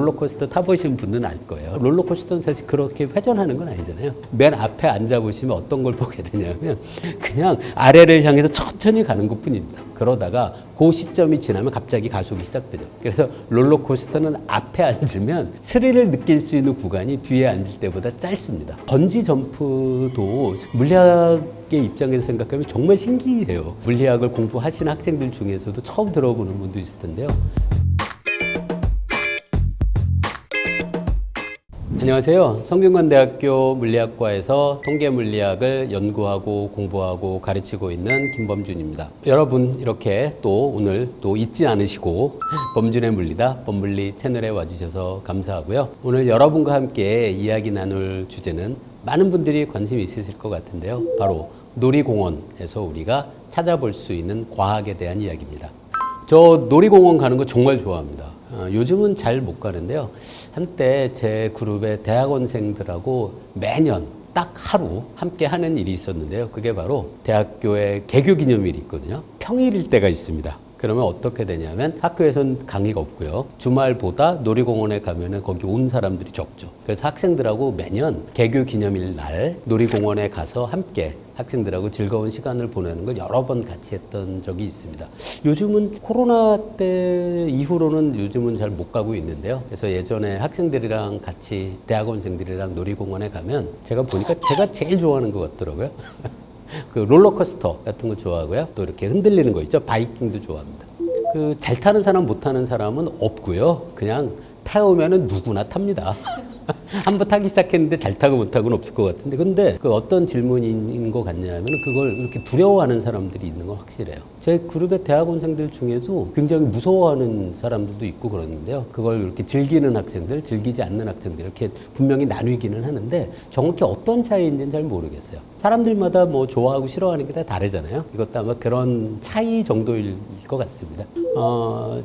롤러코스터 타보신 분은 알 거예요. 롤러코스터는 사실 그렇게 회전하는 건 아니잖아요. 맨 앞에 앉아보시면 어떤 걸 보게 되냐면 그냥 아래를 향해서 천천히 가는 것 뿐입니다. 그러다가 그 시점이 지나면 갑자기 가속이 시작되죠. 그래서 롤러코스터는 앞에 앉으면 스릴을 느낄 수 있는 구간이 뒤에 앉을 때보다 짧습니다. 번지 점프도 물리학의 입장에서 생각하면 정말 신기해요. 물리학을 공부하시는 학생들 중에서도 처음 들어보는 분도 있을 텐데요. 안녕하세요. 성균관대학교 물리학과에서 통계물리학을 연구하고 공부하고 가르치고 있는 김범준입니다. 여러분 이렇게 또 오늘 또 잊지 않으시고 범준의 물리다 범물리 채널에 와주셔서 감사하고요. 오늘 여러분과 함께 이야기 나눌 주제는 많은 분들이 관심이 있으실 것 같은데요. 바로 놀이공원에서 우리가 찾아볼 수 있는 과학에 대한 이야기입니다. 저 놀이공원 가는 거 정말 좋아합니다. 요즘은 잘 못 가는데요. 한때 제 그룹의 대학원생들하고 매년 딱 하루 함께 하는 일이 있었는데요. 그게 바로 대학교에 개교 기념일이 있거든요. 평일일 때가 있습니다. 그러면 어떻게 되냐면 학교에선 강의가 없고요. 주말보다 놀이공원에 가면은 거기 온 사람들이 적죠. 그래서 학생들하고 매년 개교 기념일 날 놀이공원에 가서 함께 학생들하고 즐거운 시간을 보내는 걸 여러 번 같이 했던 적이 있습니다. 요즘은 코로나 때 이후로는 요즘은 잘 못 가고 있는데요. 그래서 예전에 학생들이랑 같이 대학원생들이랑 놀이공원에 가면 제가 보니까 제가 제일 좋아하는 것 같더라고요. 그 롤러코스터 같은 거 좋아하고요. 또 이렇게 흔들리는 거 있죠. 바이킹도 좋아합니다. 그 잘 타는 사람 못 타는 사람은 없고요. 그냥 태우면은 누구나 탑니다. 한번 타기 시작했는데 잘 타고 못 타고는 없을 것 같은데, 근데 그 어떤 질문인 것 같냐면 그걸 이렇게 두려워하는 사람들이 있는 건 확실해요. 제 그룹의 대학원생들 중에도 굉장히 무서워하는 사람들도 있고 그러는데요. 그걸 이렇게 즐기는 학생들, 즐기지 않는 학생들 이렇게 분명히 나뉘기는 하는데 정확히 어떤 차이인지는 잘 모르겠어요. 사람들마다 뭐 좋아하고 싫어하는 게 다 다르잖아요. 이것도 아마 그런 차이 정도일 것 같습니다.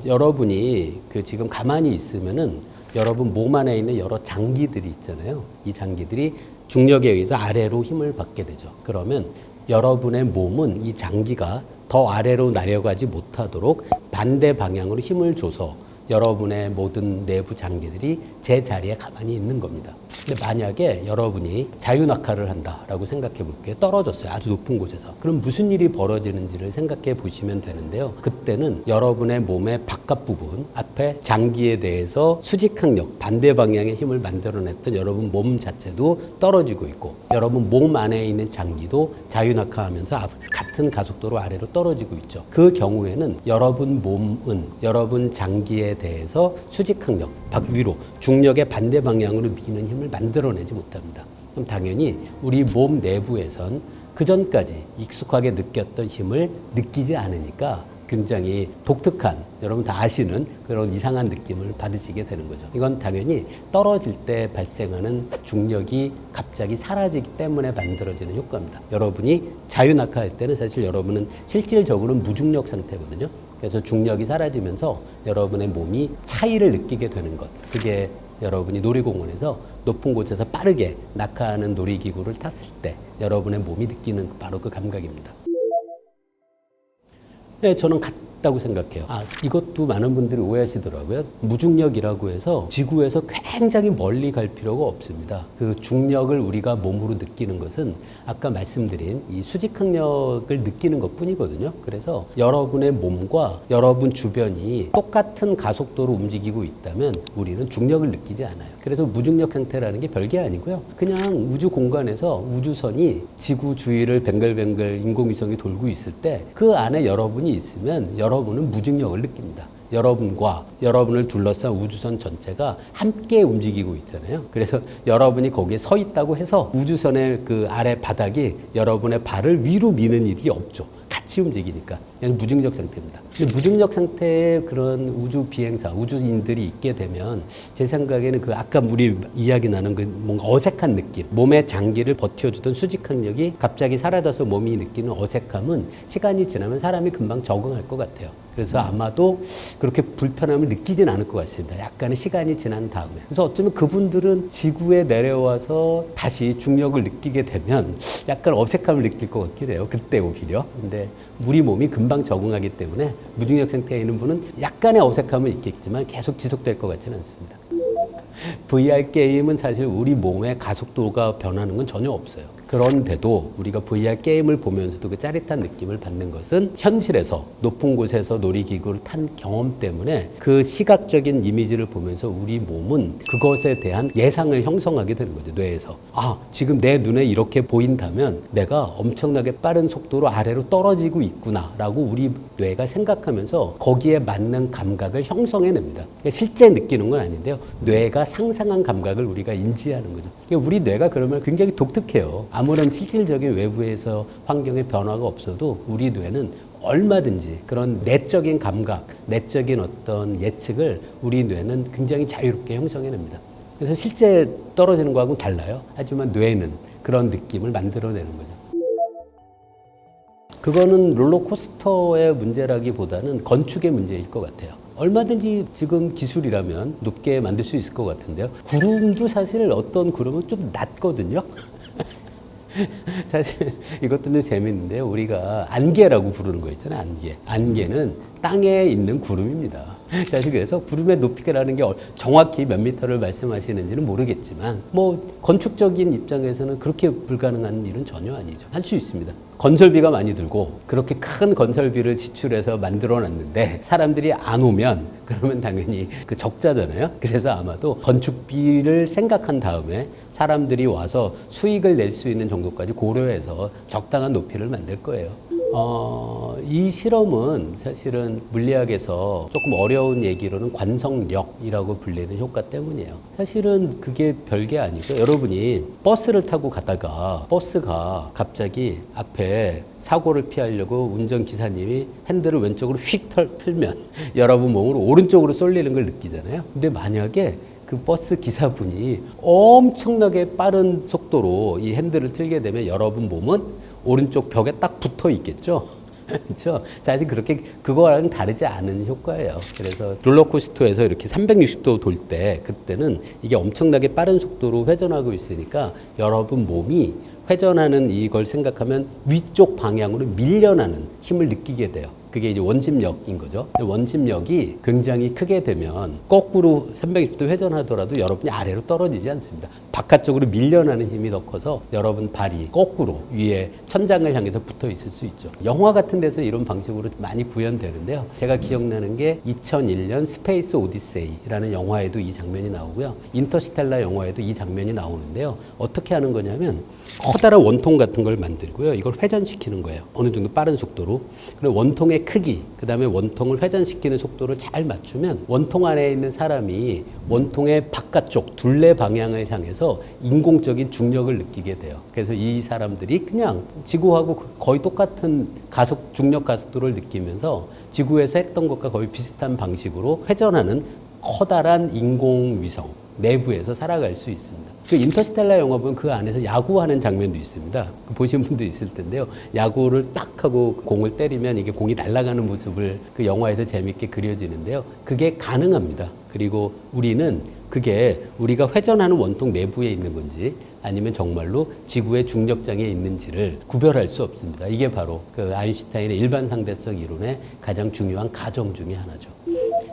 여러분이 그 지금 가만히 있으면은 여러분 몸 안에 있는 여러 장기들이 있잖아요. 이 장기들이 중력에 의해서 아래로 힘을 받게 되죠. 그러면 여러분의 몸은 이 장기가 더 아래로 내려가지 못하도록 반대 방향으로 힘을 줘서 여러분의 모든 내부 장기들이 제 자리에 가만히 있는 겁니다. 근데 만약에 여러분이 자유낙하를 한다라고 생각해 볼게요. 떨어졌어요. 아주 높은 곳에서. 그럼 무슨 일이 벌어지는지를 생각해 보시면 되는데요. 그때는 여러분의 몸의 바깥 부분, 앞에 장기에 대해서 수직항력, 반대 방향의 힘을 만들어냈던 여러분 몸 자체도 떨어지고 있고, 여러분 몸 안에 있는 장기도 자유낙하하면서 같은 가속도로 아래로 떨어지고 있죠. 그 경우에는 여러분 몸은 여러분 장기에 대해서 수직항력, 위로, 중력의 반대 방향으로 미는 힘을 만들어내지 못합니다. 그럼 당연히 우리 몸 내부에선 그 전까지 익숙하게 느꼈던 힘을 느끼지 않으니까 굉장히 독특한, 여러분 다 아시는 그런 이상한 느낌을 받으시게 되는 거죠. 이건 당연히 떨어질 때 발생하는 중력이 갑자기 사라지기 때문에 만들어지는 효과입니다. 여러분이 자유낙하할 때는 사실 여러분은 실질적으로는 무중력 상태거든요. 그래서 중력이 사라지면서 여러분의 몸이 차이를 느끼게 되는 것. 그게 여러분이 놀이공원에서 높은 곳에서 빠르게 낙하하는 놀이기구를 탔을 때 여러분의 몸이 느끼는 바로 그 감각입니다. 네, 저는 같다고 생각해요. 이것도 많은 분들이 오해하시더라고요. 무중력이라고 해서 지구에서 굉장히 멀리 갈 필요가 없습니다. 그 중력을 우리가 몸으로 느끼는 것은 아까 말씀드린 이 수직항력을 느끼는 것 뿐이거든요. 그래서 여러분의 몸과 여러분 주변이 똑같은 가속도로 움직이고 있다면 우리는 중력을 느끼지 않아요. 그래서 무중력 상태라는 게 별게 아니고요. 그냥 우주 공간에서 우주선이 지구 주위를 뱅글뱅글 인공위성이 돌고 있을 때 그 안에 여러분이 있으면 여러분은 무중력을 느낍니다. 여러분과 여러분을 둘러싼 우주선 전체가 함께 움직이고 있잖아요. 그래서 여러분이 거기에 서 있다고 해서 우주선의 그 아래 바닥이 여러분의 발을 위로 미는 일이 없죠. 같이 움직이니까. 그냥 무중력 상태입니다. 근데 무중력 상태의 그런 우주 비행사, 우주인들이 있게 되면 제 생각에는 그 아까 우리 이야기 나눈 그 뭔가 어색한 느낌, 몸의 장기를 버텨주던 수직항력이 갑자기 사라져서 몸이 느끼는 어색함은 시간이 지나면 사람이 금방 적응할 것 같아요. 그래서 아마도 그렇게 불편함을 느끼진 않을 것 같습니다. 약간의 시간이 지난 다음에. 그래서 어쩌면 그분들은 지구에 내려와서 다시 중력을 느끼게 되면 약간 어색함을 느낄 것 같긴 해요. 그때 오히려. 근데 우리 몸이 금방 적응하기 때문에 무중력 상태에 있는 분은 약간의 어색함은 있겠지만 계속 지속될 것 같지는 않습니다. VR 게임은 사실 우리 몸의 가속도가 변하는 건 전혀 없어요. 그런데도 우리가 VR 게임을 보면서도 그 짜릿한 느낌을 받는 것은 현실에서 높은 곳에서 놀이기구를 탄 경험 때문에 그 시각적인 이미지를 보면서 우리 몸은 그것에 대한 예상을 형성하게 되는 거죠, 뇌에서. 아, 지금 내 눈에 이렇게 보인다면 내가 엄청나게 빠른 속도로 아래로 떨어지고 있구나 라고 우리 뇌가 생각하면서 거기에 맞는 감각을 형성해냅니다. 그러니까 실제 느끼는 건 아닌데요. 뇌가 상상한 감각을 우리가 인지하는 거죠. 그러니까 우리 뇌가 그러면 굉장히 독특해요. 아무런 실질적인 외부에서 환경의 변화가 없어도 우리 뇌는 얼마든지 그런 내적인 감각, 내적인 어떤 예측을 우리 뇌는 굉장히 자유롭게 형성해냅니다. 그래서 실제 떨어지는 거하고는 달라요. 하지만 뇌는 그런 느낌을 만들어내는 거죠. 그거는 롤러코스터의 문제라기보다는 건축의 문제일 것 같아요. 얼마든지 지금 기술이라면 높게 만들 수 있을 것 같은데요. 구름도 사실 어떤 구름은 좀 낮거든요. 사실 이것도 좀 재밌는데요. 우리가 안개라고 부르는 거 있잖아요. 안개. 안개는 땅에 있는 구름입니다. 사실 그래서 구름의 높이라는 게 정확히 몇 미터를 말씀하시는지는 모르겠지만 뭐 건축적인 입장에서는 그렇게 불가능한 일은 전혀 아니죠. 할 수 있습니다. 건설비가 많이 들고 그렇게 큰 건설비를 지출해서 만들어 놨는데 사람들이 안 오면 그러면 당연히 그 적자잖아요. 그래서 아마도 건축비를 생각한 다음에 사람들이 와서 수익을 낼 수 있는 정도까지 고려해서 적당한 높이를 만들 거예요. 이 실험은 사실은 물리학에서 조금 어려운 얘기로는 관성력이라고 불리는 효과 때문이에요. 사실은 그게 별게 아니고 여러분이 버스를 타고 가다가 버스가 갑자기 앞에 사고를 피하려고 운전기사님이 핸들을 왼쪽으로 휙 틀면 여러분 몸으로 오른쪽으로 쏠리는 걸 느끼잖아요. 근데 만약에 그 버스 기사분이 엄청나게 빠른 속도로 이 핸들을 틀게 되면 여러분 몸은 오른쪽 벽에 딱 붙어 있겠죠. 그렇죠? 사실 그렇게 그거랑 다르지 않은 효과예요. 그래서 롤러코스터에서 이렇게 360도 돌 때 그때는 이게 엄청나게 빠른 속도로 회전하고 있으니까 여러분 몸이 회전하는 이걸 생각하면 위쪽 방향으로 밀려나는 힘을 느끼게 돼요. 그게 이제 원심력인 거죠. 원심력이 굉장히 크게 되면 거꾸로 360도 회전하더라도 여러분이 아래로 떨어지지 않습니다. 바깥쪽으로 밀려나는 힘이 더 커서 여러분 발이 거꾸로 위에 천장을 향해서 붙어 있을 수 있죠. 영화 같은 데서 이런 방식으로 많이 구현되는데요. 제가 기억나는 게 2001년 스페이스 오디세이라는 영화에도 이 장면이 나오고요. 인터스텔라 영화에도 이 장면이 나오는데요. 어떻게 하는 거냐면 커다란 원통 같은 걸 만들고요. 이걸 회전시키는 거예요. 어느 정도 빠른 속도로. 그리고 원통의 크기, 그 다음에 원통을 회전시키는 속도를 잘 맞추면 원통 안에 있는 사람이 원통의 바깥쪽 둘레 방향을 향해서 인공적인 중력을 느끼게 돼요. 그래서 이 사람들이 그냥 지구하고 거의 똑같은 중력 가속도를 느끼면서 지구에서 했던 것과 거의 비슷한 방식으로 회전하는 커다란 인공위성 내부에서 살아갈 수 있습니다. 그 인터스텔라 영화 보면 그 안에서 야구하는 장면도 있습니다. 보신 분도 있을 텐데요. 야구를 딱 하고 공을 때리면 이게 공이 날아가는 모습을 그 영화에서 재밌게 그려지는데요. 그게 가능합니다. 그리고 우리는 그게 우리가 회전하는 원통 내부에 있는 건지 아니면 정말로 지구의 중력장에 있는지를 구별할 수 없습니다. 이게 바로 그 아인슈타인의 일반 상대성 이론의 가장 중요한 가정 중에 하나죠.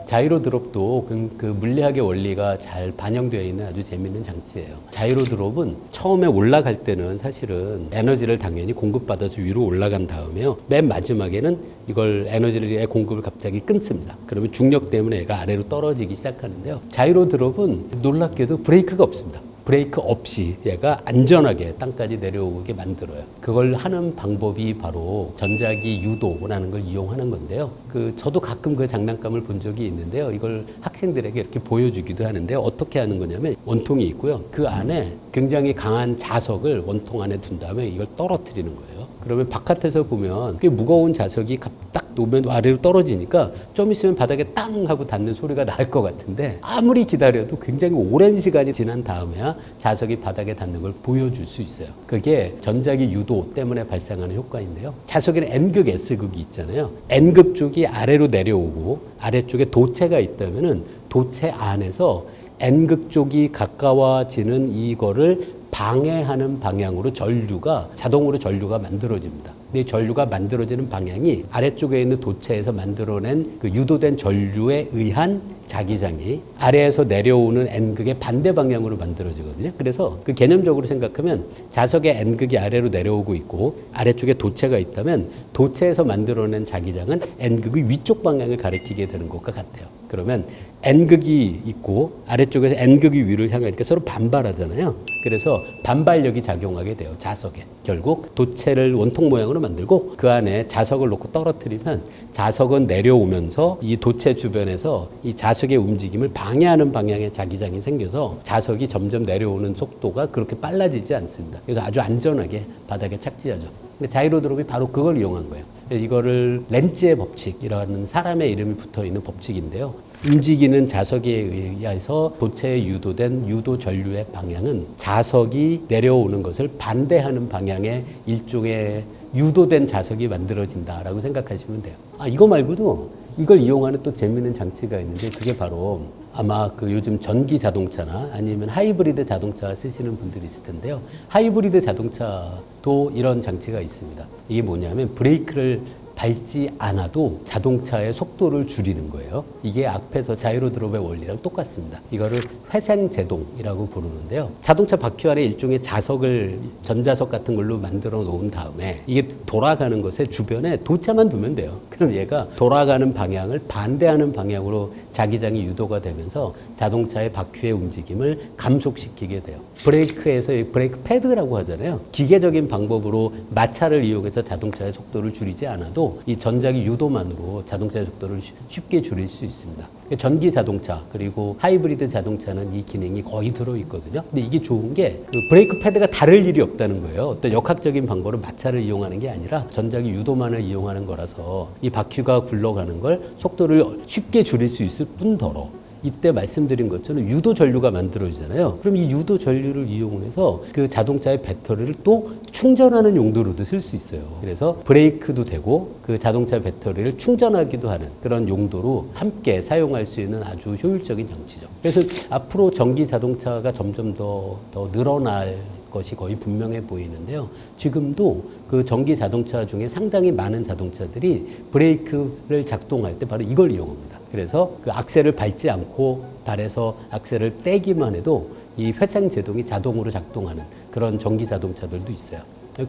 자이로 드롭도 그 물리학의 원리가 잘 반영되어 있는 아주 재밌는 장치예요. 자이로 드롭은 처음에 올라갈 때는 사실은 에너지를 당연히 공급받아서 위로 올라간 다음에요. 맨 마지막에는 이걸 에너지의 공급을 갑자기 끊습니다. 그러면 중력 때문에 얘가 아래로 떨어지기 시작하는데요. 자이로 드롭은 놀랍게도 브레이크가 없습니다. 브레이크 없이 얘가 안전하게 땅까지 내려오게 만들어요. 그걸 하는 방법이 바로 전자기 유도라는 걸 이용하는 건데요. 저도 가끔 그 장난감을 본 적이 있는데요. 이걸 학생들에게 이렇게 보여주기도 하는데요. 어떻게 하는 거냐면 원통이 있고요. 그 안에 굉장히 강한 자석을 원통 안에 둔 다음에 이걸 떨어뜨리는 거예요. 그러면 바깥에서 보면 꽤 무거운 자석이 딱 놓으면 아래로 떨어지니까 좀 있으면 바닥에 땅 하고 닿는 소리가 날 것 같은데 아무리 기다려도 굉장히 오랜 시간이 지난 다음에야 자석이 바닥에 닿는 걸 보여줄 수 있어요. 그게 전자기 유도 때문에 발생하는 효과인데요. 자석에는 N극, S극이 있잖아요. N극 쪽이 아래로 내려오고 아래쪽에 도체가 있다면은 도체 안에서 N극 쪽이 가까워지는 이거를 방해하는 방향으로 자동으로 전류가 만들어집니다. 근데 이 전류가 만들어지는 방향이 아래쪽에 있는 도체에서 만들어낸 그 유도된 전류에 의한 자기장이 아래에서 내려오는 N극의 반대 방향으로 만들어지거든요. 그래서 그 개념적으로 생각하면 자석의 N극이 아래로 내려오고 있고 아래쪽에 도체가 있다면 도체에서 만들어낸 자기장은 N극의 위쪽 방향을 가리키게 되는 것과 같아요. 그러면 N극이 있고 아래쪽에서 N극이 위를 향하니까 서로 반발하잖아요. 그래서 반발력이 작용하게 돼요. 자석에. 결국 도체를 원통 모양으로 만들고 그 안에 자석을 놓고 떨어뜨리면 자석은 내려오면서 이 도체 주변에서 이 자석의 움직임을 방해하는 방향의 자기장이 생겨서 자석이 점점 내려오는 속도가 그렇게 빨라지지 않습니다. 그래서 아주 안전하게 바닥에 착지하죠. 근데 자이로드롭이 바로 그걸 이용한 거예요. 이거를 렌츠의 법칙이라는 사람의 이름이 붙어 있는 법칙인데요. 움직이는 자석에 의해서 도체에 유도된 유도 전류의 방향은 자석이 내려오는 것을 반대하는 방향의 일종의 유도된 자석이 만들어진다라고 생각하시면 돼요. 이거 말고도 이걸 이용하는 또 재미있는 장치가 있는데 그게 바로 아마 그 요즘 전기 자동차나 아니면 하이브리드 자동차 쓰시는 분들이 있을 텐데요. 하이브리드 자동차도 이런 장치가 있습니다. 이게 뭐냐면 브레이크를 밟지 않아도 자동차의 속도를 줄이는 거예요. 이게 앞에서 자이로드롭의 원리랑 똑같습니다. 이거를 회생제동이라고 부르는데요. 자동차 바퀴 안에 일종의 자석을 전자석 같은 걸로 만들어 놓은 다음에 이게 돌아가는 것에 주변에 도체만 두면 돼요. 그럼 얘가 돌아가는 방향을 반대하는 방향으로 자기장이 유도가 되면서 자동차의 바퀴의 움직임을 감속시키게 돼요. 브레이크에서 브레이크 패드라고 하잖아요. 기계적인 방법으로 마찰을 이용해서 자동차의 속도를 줄이지 않아도 이 전자기 유도만으로 자동차의 속도를 쉽게 줄일 수 있습니다. 전기 자동차 그리고 하이브리드 자동차는 이 기능이 거의 들어있거든요. 근데 이게 좋은 게 그 브레이크 패드가 다를 일이 없다는 거예요. 어떤 역학적인 방법으로 마찰을 이용하는 게 아니라 전자기 유도만을 이용하는 거라서 이 바퀴가 굴러가는 걸 속도를 쉽게 줄일 수 있을 뿐더러 이때 말씀드린 것처럼 유도 전류가 만들어지잖아요. 그럼 이 유도 전류를 이용해서 그 자동차의 배터리를 또 충전하는 용도로도 쓸 수 있어요. 그래서 브레이크도 되고 그 자동차 배터리를 충전하기도 하는 그런 용도로 함께 사용할 수 있는 아주 효율적인 장치죠. 그래서 앞으로 전기 자동차가 점점 더 늘어날 것이 거의 분명해 보이는데요. 지금도 그 전기 자동차 중에 상당히 많은 자동차들이 브레이크를 작동할 때 바로 이걸 이용합니다. 그래서 그 악셀을 밟지 않고 발에서 악셀을 떼기만 해도 이 회생제동이 자동으로 작동하는 그런 전기 자동차들도 있어요.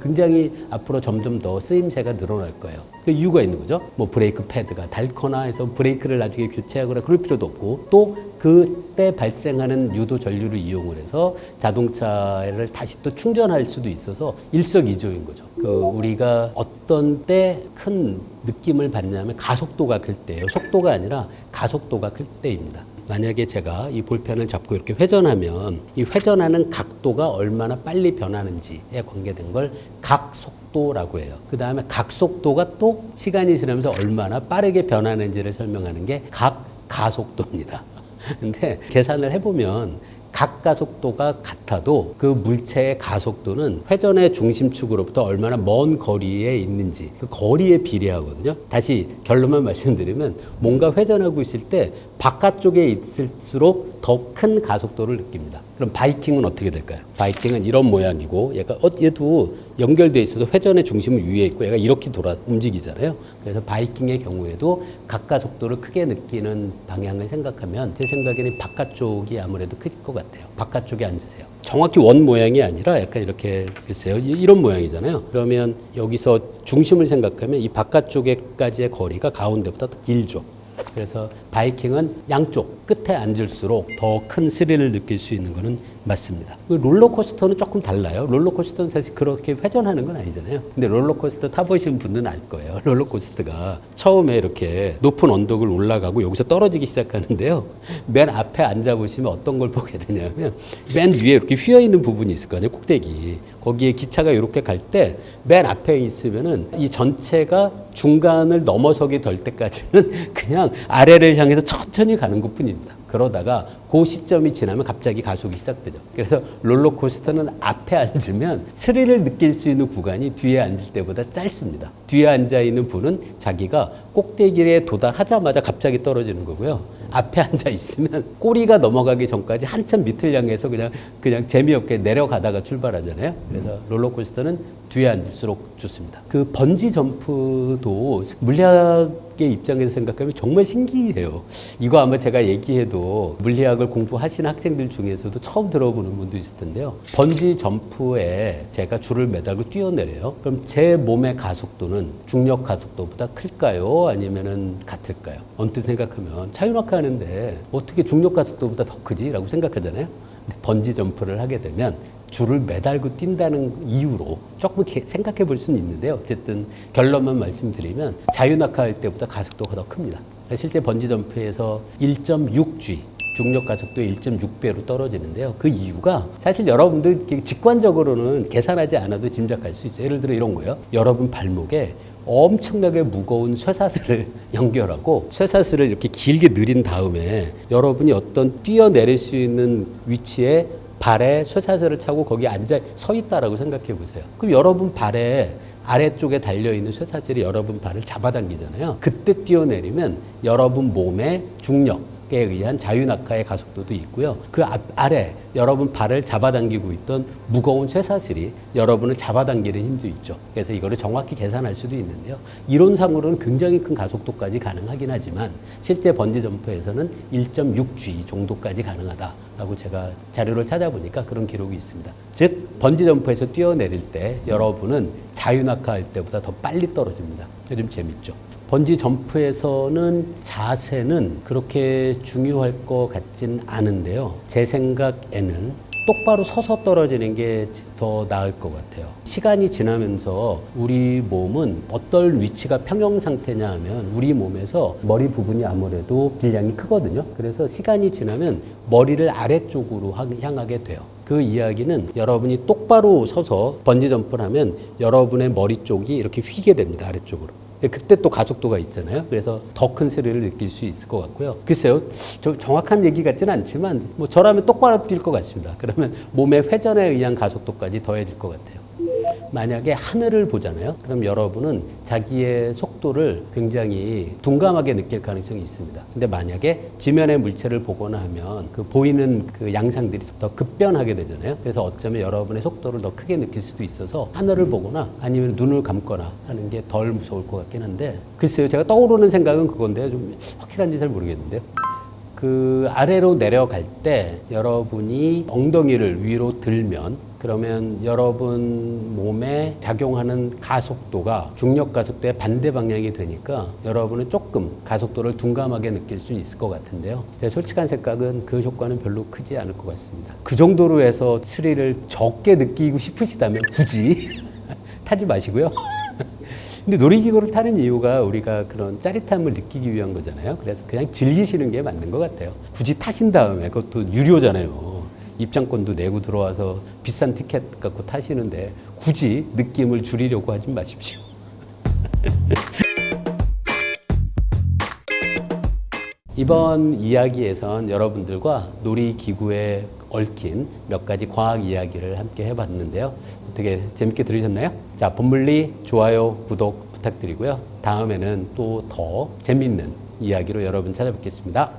굉장히 앞으로 점점 더 쓰임새가 늘어날 거예요. 그 이유가 있는 거죠. 뭐 브레이크 패드가 닳거나 해서 브레이크를 나중에 교체하거나 그럴 필요도 없고 또 그때 발생하는 유도 전류를 이용을 해서 자동차를 다시 또 충전할 수도 있어서 일석이조인 거죠. 우리가 어떤 때 큰 느낌을 받냐면 가속도가 클 때예요. 속도가 아니라 가속도가 클 때입니다. 만약에 제가 이 볼펜을 잡고 이렇게 회전하면 이 회전하는 각도가 얼마나 빨리 변하는지에 관계된 걸 각속도라고 해요. 그 다음에 각속도가 또 시간이 지나면서 얼마나 빠르게 변하는지를 설명하는 게 각가속도입니다. 근데 계산을 해보면 각가속도가 같아도 그 물체의 가속도는 회전의 중심축으로부터 얼마나 먼 거리에 있는지 그 거리에 비례하거든요. 다시 결론만 말씀드리면 뭔가 회전하고 있을 때 바깥쪽에 있을수록 더 큰 가속도를 느낍니다. 그럼 바이킹은 어떻게 될까요? 바이킹은 이런 모양이고 얘도 연결돼 있어도 회전의 중심은 위에 있고 얘가 이렇게 움직이잖아요. 그래서 바이킹의 경우에도 각가속도를 크게 느끼는 방향을 생각하면 제 생각에는 바깥쪽이 아무래도 클 것 같아요. 바깥쪽에 앉으세요. 정확히 원 모양이 아니라 약간 이렇게 글쎄요. 이런 모양이잖아요. 그러면 여기서 중심을 생각하면 이 바깥쪽에까지의 거리가 가운데보다 더 길죠. 그래서 바이킹은 양쪽 끝에 앉을수록 더 큰 스릴을 느낄 수 있는 것은 맞습니다. 롤러코스터는 조금 달라요. 롤러코스터는 사실 그렇게 회전하는 건 아니잖아요. 근데 롤러코스터 타보신 분들은 알 거예요. 롤러코스터가 처음에 이렇게 높은 언덕을 올라가고 여기서 떨어지기 시작하는데요. 맨 앞에 앉아보시면 어떤 걸 보게 되냐면 맨 위에 이렇게 휘어있는 부분이 있을 거 아니에요. 꼭대기. 거기에 기차가 이렇게 갈 때 맨 앞에 있으면은 이 전체가 중간을 넘어서게 될 때까지는 그냥 아래를 향해서 천천히 가는 것 뿐입니다. 그러다가 그 시점이 지나면 갑자기 가속이 시작되죠. 그래서 롤러코스터는 앞에 앉으면 스릴을 느낄 수 있는 구간이 뒤에 앉을 때보다 짧습니다. 뒤에 앉아 있는 분은 자기가 꼭대기에 도달하자마자 갑자기 떨어지는 거고요. 앞에 앉아 있으면 꼬리가 넘어가기 전까지 한참 밑을 향해서 그냥 재미없게 내려가다가 출발하잖아요. 그래서 롤러코스터는 뒤에 앉을수록 좋습니다. 그 번지 점프도 물리학의 입장에서 생각하면 정말 신기해요. 이거 아마 제가 얘기해도 물리학을 공부하시는 학생들 중에서도 처음 들어보는 분도 있을 텐데요. 번지 점프에 제가 줄을 매달고 뛰어내려요. 그럼 제 몸의 가속도는 중력 가속도보다 클까요? 아니면은 같을까요? 언뜻 생각하면 자유낙하 하는데 어떻게 중력 가속도보다 더 크지? 라고 생각하잖아요. 근데 번지 점프를 하게 되면 줄을 매달고 뛴다는 이유로 조금 생각해 볼 수는 있는데요. 어쨌든 결론만 말씀드리면 자유낙하 할 때보다 가속도가 더 큽니다. 실제 번지점프에서 1.6G 중력 가속도의 1.6배로 떨어지는데요. 그 이유가 사실 여러분들 직관적으로는 계산하지 않아도 짐작할 수 있어요. 예를 들어 이런 거예요. 여러분 발목에 엄청나게 무거운 쇠사슬을 연결하고 쇠사슬을 이렇게 길게 늘인 다음에 여러분이 어떤 뛰어내릴 수 있는 위치에 발에 쇠사슬을 차고 거기 앉아 서 있다라고 생각해 보세요. 그럼 여러분 발에 아래쪽에 달려있는 쇠사슬이 여러분 발을 잡아당기잖아요. 그때 뛰어내리면 여러분 몸의 중력에 의한 자유낙하의 가속도도 있고요. 그 아래 여러분 발을 잡아당기고 있던 무거운 쇠사슬이 여러분을 잡아당기는 힘도 있죠. 그래서 이거를 정확히 계산할 수도 있는데요. 이론상으로는 굉장히 큰 가속도까지 가능하긴 하지만 실제 번지점프에서는 1.6G 정도까지 가능하다라고 제가 자료를 찾아보니까 그런 기록이 있습니다. 즉 번지점프에서 뛰어내릴 때 여러분은 자유낙하 할 때보다 더 빨리 떨어집니다. 좀 재밌죠. 번지 점프에서는 자세는 그렇게 중요할 것 같진 않은데요. 제 생각에는 똑바로 서서 떨어지는 게 더 나을 것 같아요. 시간이 지나면서 우리 몸은 어떨 위치가 평형 상태냐 하면 우리 몸에서 머리 부분이 아무래도 질량이 크거든요. 그래서 시간이 지나면 머리를 아래쪽으로 향하게 돼요. 그 이야기는 여러분이 똑바로 서서 번지 점프를 하면 여러분의 머리 쪽이 이렇게 휘게 됩니다. 아래쪽으로. 그때 또 가속도가 있잖아요. 그래서 더 큰 스릴을 느낄 수 있을 것 같고요. 글쎄요, 정확한 얘기 같지는 않지만 뭐 저라면 똑바로 뛸 것 같습니다. 그러면 몸의 회전에 의한 가속도까지 더해질 것 같아요. 만약에 하늘을 보잖아요. 그럼 여러분은 자기의 속도를 굉장히 둔감하게 느낄 가능성이 있습니다. 근데 만약에 지면의 물체를 보거나 하면 그 보이는 그 양상들이 더 급변하게 되잖아요. 그래서 어쩌면 여러분의 속도를 더 크게 느낄 수도 있어서 하늘을 보거나 아니면 눈을 감거나 하는 게 덜 무서울 것 같긴 한데 글쎄요. 제가 떠오르는 생각은 그건데 좀 확실한지 잘 모르겠는데요. 그 아래로 내려갈 때 여러분이 엉덩이를 위로 들면 그러면 여러분 몸에 작용하는 가속도가 중력 가속도의 반대 방향이 되니까 여러분은 조금 가속도를 둔감하게 느낄 수 있을 것 같은데요. 제 솔직한 생각은 그 효과는 별로 크지 않을 것 같습니다. 그 정도로 해서 스릴을 적게 느끼고 싶으시다면 굳이 타지 마시고요. 근데 놀이기구를 타는 이유가 우리가 그런 짜릿함을 느끼기 위한 거잖아요. 그래서 그냥 즐기시는 게 맞는 것 같아요. 굳이 타신 다음에 그것도 유료잖아요. 입장권도 내고 들어와서 비싼 티켓 갖고 타시는데 굳이 느낌을 줄이려고 하지 마십시오. 이번 이야기에선 여러분들과 놀이기구에 얽힌 몇 가지 과학 이야기를 함께 해봤는데요. 어떻게 재밌게 들으셨나요? 자, 본물리 좋아요, 구독 부탁드리고요. 다음에는 또 더 재밌는 이야기로 여러분 찾아뵙겠습니다.